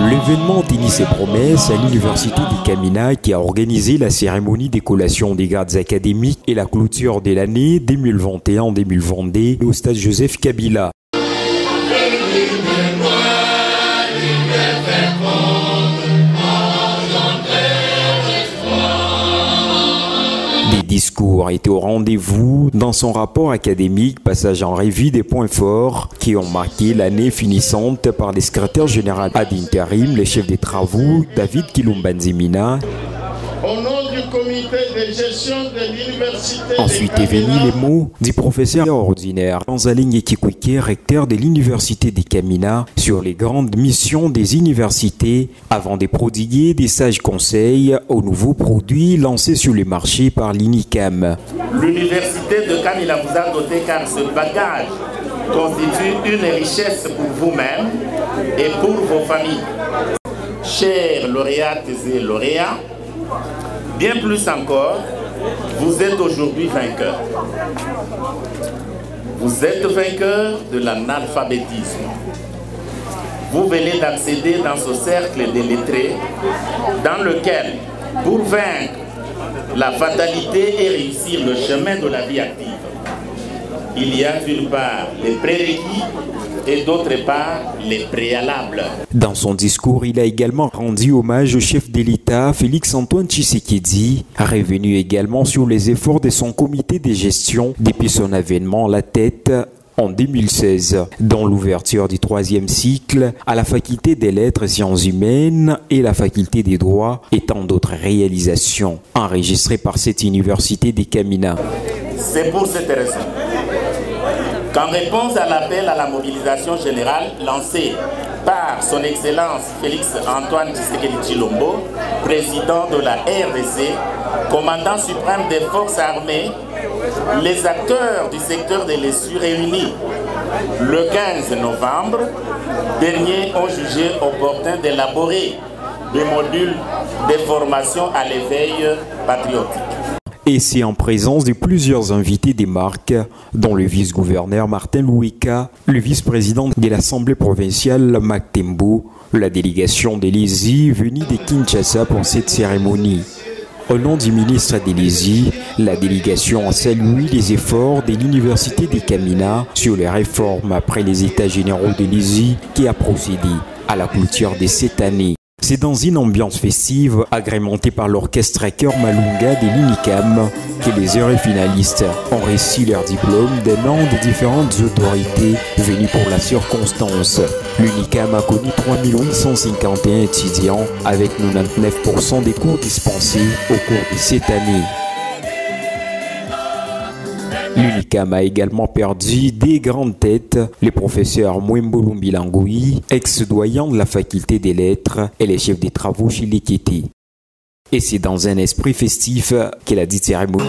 L'événement tenait ses promesses à l'université de Kamina qui a organisé la cérémonie des collations des grades académiques et la clôture de l'année 2021-2022 au stade Joseph Kabila. Des discours étaient au rendez-vous dans son rapport académique, passage en revue des points forts qui ont marqué l'année finissante par le secrétaire général ad interim, le chef des travaux, David Kilumbanzimina. Au nom du comité de gestion de l'université. Ensuite est venu les mots du professeur ordinaire Gonzaling Ekikwike, recteur de l'université de Kamina, sur les grandes missions des universités avant de prodiguer des sages conseils aux nouveaux produits lancés sur le marché par l'INICAM. L'université de Kamina vous a doté car ce bagage constitue une richesse pour vous-même et pour vos familles. Chers lauréates et lauréats, bien plus encore, vous êtes aujourd'hui vainqueurs. Vous êtes vainqueurs de l'analphabétisme. Vous venez d'accéder dans ce cercle des lettrés dans lequel, pour vaincre la fatalité et réussir le chemin de la vie active, il y a d'une part les prérequis et d'autre part les préalables. Dans son discours, il a également rendu hommage au chef de l'État, Félix-Antoine Tshisekedi, revenu également sur les efforts de son comité de gestion depuis son avènement à la tête en 2016, dont l'ouverture du 3e cycle à la faculté des lettres et sciences humaines et la faculté des droits et tant d'autres réalisations enregistrées par cette université de Kamina. C'est pour cette raison qu'en réponse à l'appel à la mobilisation générale lancé par son Excellence Félix-Antoine Tshisekedi Tshilombo, président de la RDC, commandant suprême des forces armées, les acteurs du secteur de l'ESU réunis le 15 novembre dernier ont jugé opportun d'élaborer des modules de formation à l'éveil patriotique. Et c'est en présence de plusieurs invités des marques, dont le vice-gouverneur Martin Louika, le vice-président de l'Assemblée provinciale Mac Tembo, la délégation de l'ESI venue de Kinshasa pour cette cérémonie. Au nom du ministre de l'ESI, la délégation a salué les efforts de l'université de Kamina sur les réformes après les états généraux de l'ESI qui a procédé à la clôture de cette année. C'est dans une ambiance festive, agrémentée par l'orchestre Cœur Malunga de l'INICAM, que les heureux finalistes ont reçu leur diplôme des noms de différentes autorités venues pour la circonstance. L'UNICAM a connu 3 851 étudiants avec 99% des cours dispensés au cours de cette année. L'UNICAM a également perdu des grandes têtes, les professeurs Mwembo Lumbilangoui, ex-doyen de la faculté des lettres et les chefs des travaux chez l'Ekiti. Et c'est dans un esprit festif qu'elle a dit cérémonie.